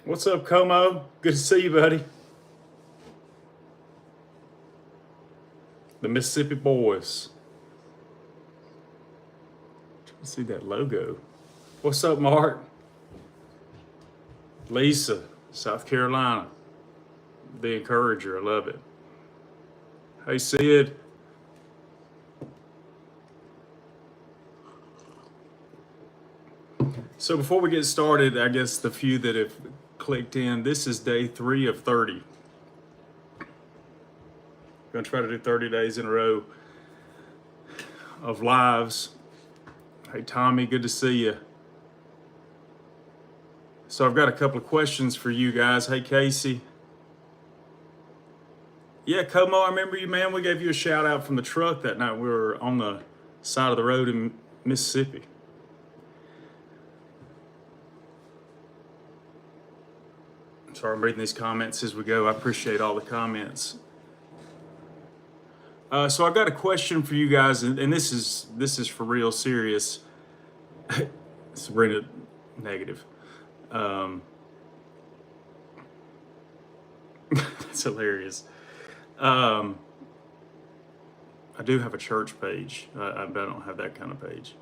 What's up, Como? Good to see you, buddy. The Mississippi Boys. Trying to see that logo. What's up, Mark? Lisa, South Carolina. The Encourager. I love it. Hey, Sid. So before we get started, I guess the few that have clicked in, this is day 3 of 30. Gonna try to do 30 days in a row of lives. Hey, Tommy, good to see you. So I've got a couple of questions for you guys. Hey, Casey. Yeah, Como, I remember you, man. We gave you a shout out from the truck that night. We were on the side of the road in Mississippi. Sorry, I'm reading these comments as we go. I appreciate all the comments. So I've got a question for you guys, and this is for real serious. Sabrina, negative. That's hilarious. I do have a church page. I don't have that kind of page.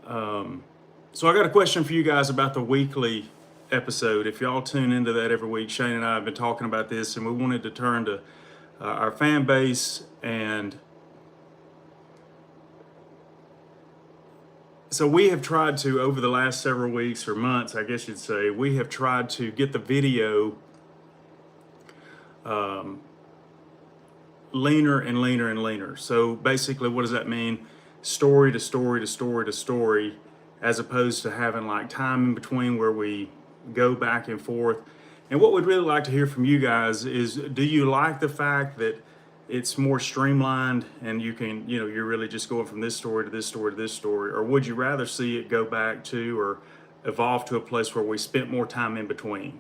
So I got a question for you guys about the weekly episode. If y'all tune into that every week, Shane and I have been talking about this, and we wanted to turn to our fan base. And so we have tried to, over the last several weeks or months, I guess you'd say, we have tried to get the video leaner and leaner and leaner. So basically, what does that mean? Story to story to story to story, as opposed to having like time in between where we go back and forth. And what we'd really like to hear from you guys is, do you like the fact that it's more streamlined and you can, you're really just going from this story to this story to this story? Or would you rather see it go back to or evolve to a place where we spent more time in between?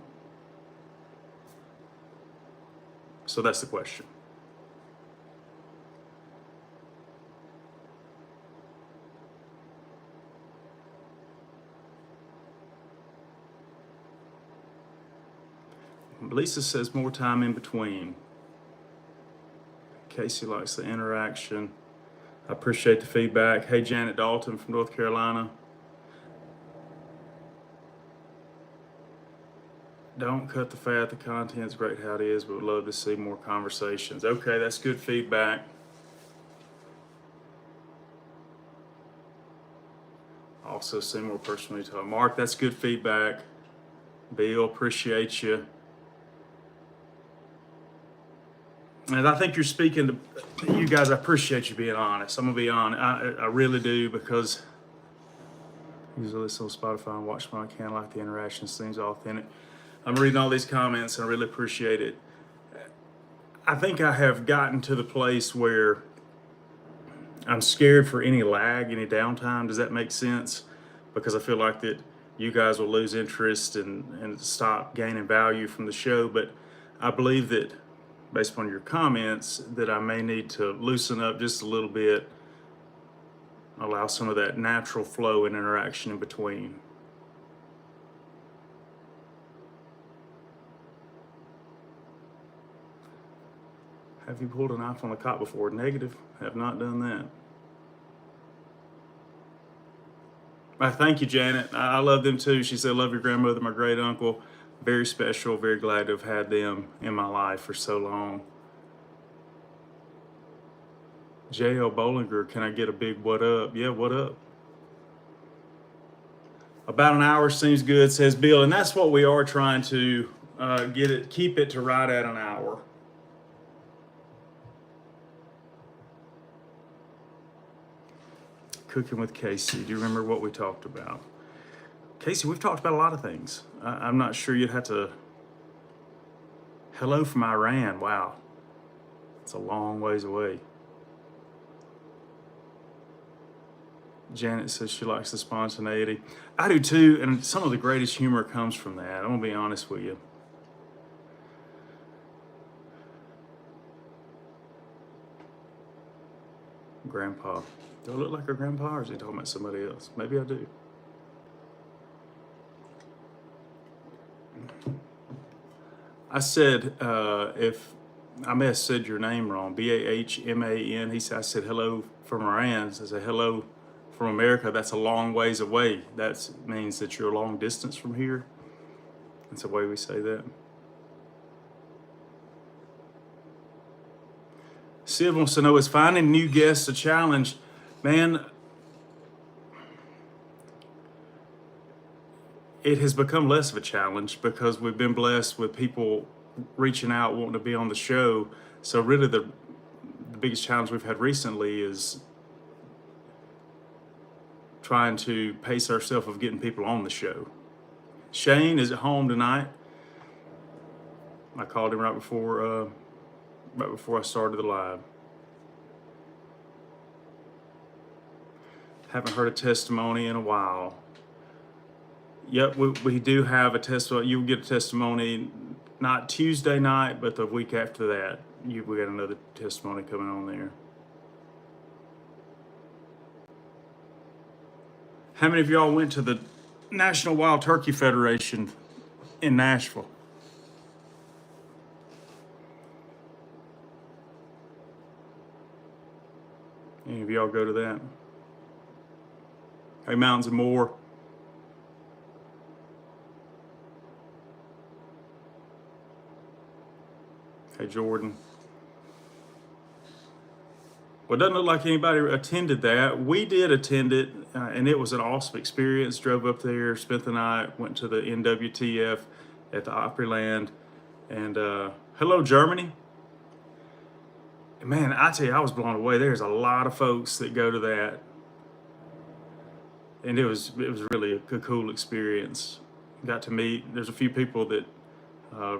So that's the question. Lisa says more time in between. Casey likes the interaction. I appreciate the feedback. Hey, Janet Dalton from North Carolina. Don't cut the fat. The content's great how it is, but would love to see more conversations. Okay, that's good feedback. Also, see more personally to Mark. That's good feedback. Bill, appreciate you. And I think you're speaking to you guys. I appreciate you being honest. I'm gonna be honest. I really do, because I usually listen on Spotify and watch when I can. Like the interaction seems authentic. I'm reading all these comments and I really appreciate it. I think I have gotten to the place where I'm scared for any lag, any downtime. Does that make sense? Because I feel like that you guys will lose interest and stop gaining value from the show. But I believe that, based upon your comments, that I may need to loosen up just a little bit, allow some of that natural flow and interaction in between. Have you pulled a knife on a cop before? Negative. Have not done that. Thank you, Janet. I love them too. She said, love your grandmother, my great uncle. Very special, very glad to have had them in my life for so long. J.L. Bollinger, can I get a big what up? Yeah, what up? About an hour seems good, says Bill. And that's what we are trying to keep it to right at an hour. Cooking with Casey. Do you remember what we talked about? Casey, we've talked about a lot of things. I'm not sure you'd have to. Hello from Iran. Wow. It's a long ways away. Janet says she likes the spontaneity. I do too, and some of the greatest humor comes from that. I'm gonna be honest with you. Grandpa. Do I look like a grandpa, or is he talking about somebody else? Maybe I do. I said, if I may have said your name wrong, Bahman. I said hello from Iran. I said hello from America. That's a long ways away. That means that you're a long distance from here. That's the way we say that. Sid wants to know, is finding new guests a challenge? Man, it has become less of a challenge because we've been blessed with people reaching out, wanting to be on the show. So really the biggest challenge we've had recently is trying to pace ourselves of getting people on the show. Shane is at home tonight. I called him right before I started the live. Haven't heard a testimony in a while. Yep, we do have a testimony. You'll get a testimony not Tuesday night, but the week after that. We got another testimony coming on there. How many of y'all went to the National Wild Turkey Federation in Nashville? Any of y'all go to that? Hey, Mountains and More. Hey, Jordan. Well, it doesn't look like anybody attended that. We did attend it, and it was an awesome experience. Drove up there, spent the night, went to the NWTF at the Opryland. And hello, Germany. Man, I tell you, I was blown away. There's a lot of folks that go to that. And it was really a cool experience. Got to meet, there's a few people that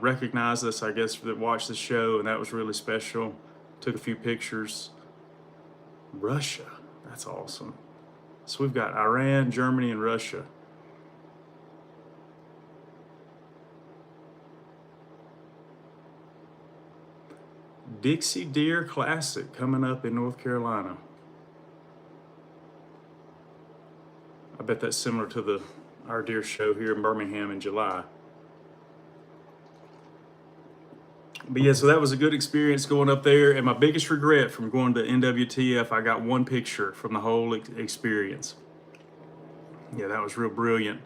recognized us, I guess, that watched the show, and that was really special. Took a few pictures. Russia, that's awesome. So we've got Iran, Germany, and Russia. Dixie Deer Classic coming up in North Carolina. I bet that's similar to our deer show here in Birmingham in July. But yeah, so that was a good experience going up there. And my biggest regret from going to NWTF, I got one picture from the whole experience. Yeah, that was real brilliant.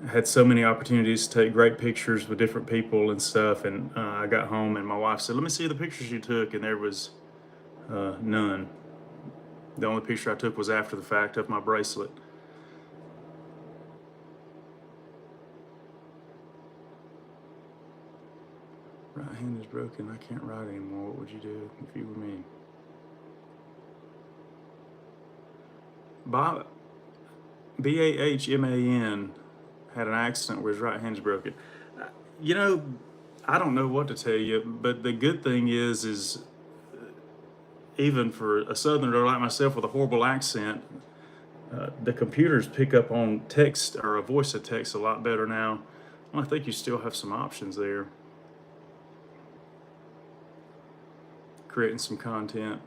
I had so many opportunities to take great pictures with different people and stuff. And I got home and my wife said, let me see the pictures you took. And there was none. The only picture I took was after the fact of my bracelet. Right hand is broken. I can't write anymore. What would you do if you were me? Bahman had an accident where his right hand's broken. You know, I don't know what to tell you, but the good thing is even for a Southerner like myself with a horrible accent, the computers pick up on text or a voice to text a lot better now. Well, I think you still have some options there. Creating some content.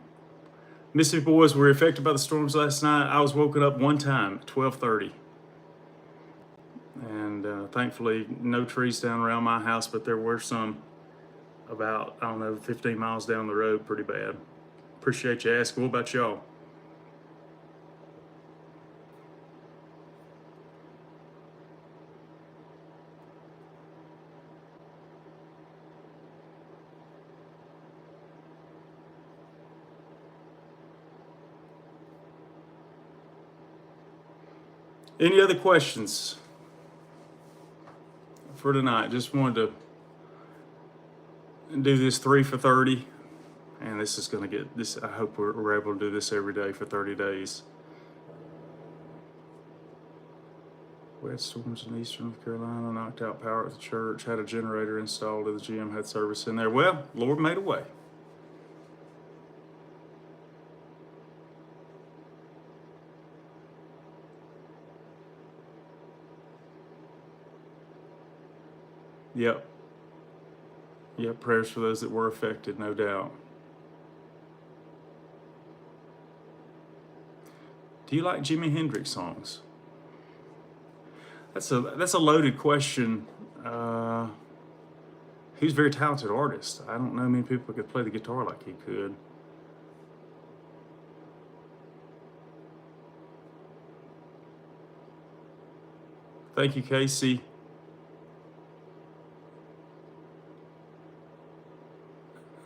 Mississippi boys were affected by the storms last night. I was woken up one time at 12:30. And thankfully, no trees down around my house, but there were some about, 15 miles down the road, pretty bad. Appreciate you asking. What about y'all? Any other questions for tonight? Just wanted to do this 3 for 30, and this is going to get this. I hope we're able to do this every day for 30 days. We had storms in eastern North Carolina, knocked out power at the church, had a generator installed at the gym, had service in there. Well, Lord made a way. Yep. Yep, prayers for those that were affected, no doubt. Do you like Jimi Hendrix songs? That's a loaded question. He's a very talented artist. I don't know many people could play the guitar like he could. Thank you, Casey.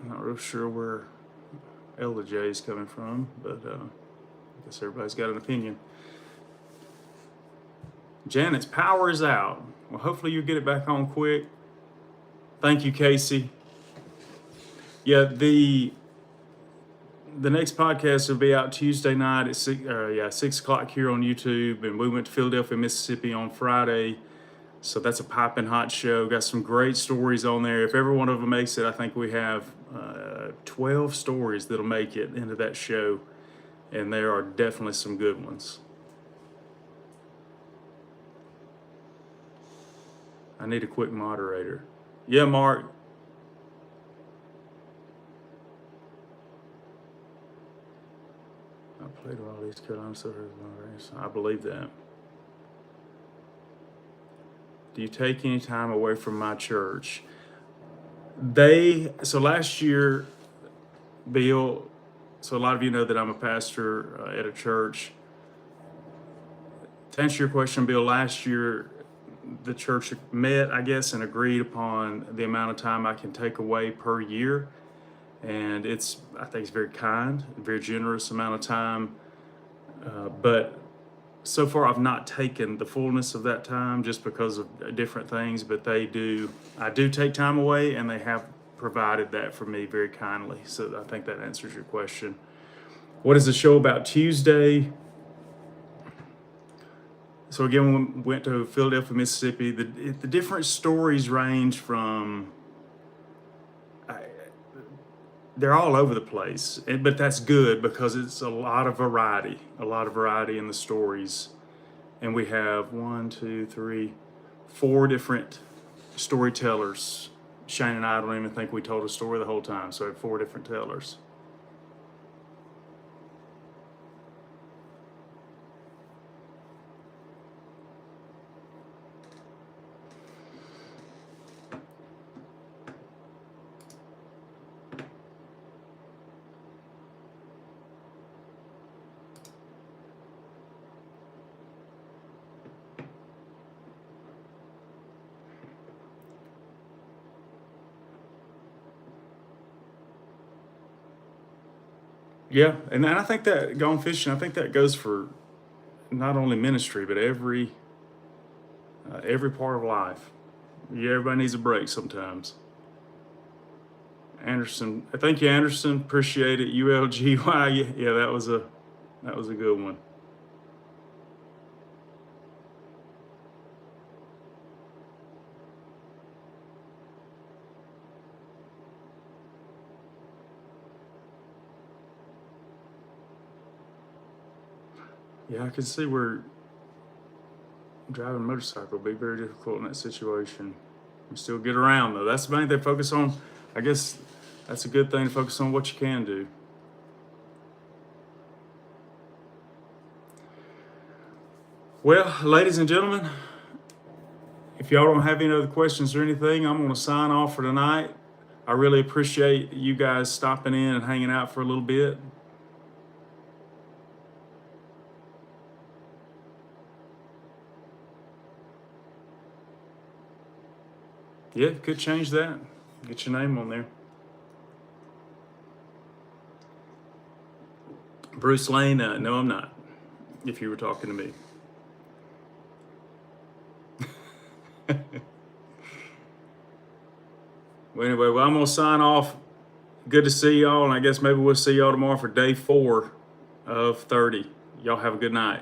I'm not real sure where Ella J is coming from, but I guess everybody's got an opinion. Janet's power is out. Well, hopefully you get it back on quick. Thank you, Casey. Yeah, the next podcast will be out Tuesday night at 6 o'clock here on YouTube, and we went to Philadelphia, Mississippi on Friday. So that's a piping hot show. Got some great stories on there. If every one of them makes it, I think we have 12 stories that'll make it into that show, and there are definitely some good ones. I need a quick moderator. Yeah, Mark. I played with all these Carolina Silvers. I believe that. Do you take any time away from my church? So last year, Bill, so a lot of you know that I'm a pastor at a church. To answer your question, Bill, last year, the church met, I guess, and agreed upon the amount of time I can take away per year. And I think it's very kind, very generous amount of time. But so far I've not taken the fullness of that time just because of different things, but I do take time away, and they have provided that for me very kindly. So I think that answers your question. What is the show about Tuesday? So again, we went to Philadelphia, Mississippi. The different stories range from, they're all over the place, but that's good because it's a lot of variety in the stories. And we have 4 different storytellers. Shane and I don't even think we told a story the whole time, so I have 4 different tellers. Yeah, and I think that going fishing, I think that goes for not only ministry, but every part of life. Yeah, everybody needs a break sometimes. Anderson, thank you, Anderson. Appreciate it. ULGY. Yeah, that was a good one. Yeah, I can see where driving a motorcycle would be very difficult in that situation. You still get around though. That's the main thing to focus on. I guess that's a good thing to focus on what you can do. Well, ladies and gentlemen, if y'all don't have any other questions or anything, I'm going to sign off for tonight. I really appreciate you guys stopping in and hanging out for a little bit. Yeah, could change that. Get your name on there. Bruce Lane, no, I'm not, if you were talking to me. Well, anyway, I'm going to sign off. Good to see y'all, and I guess maybe we'll see y'all tomorrow for day 4 of 30. Y'all have a good night.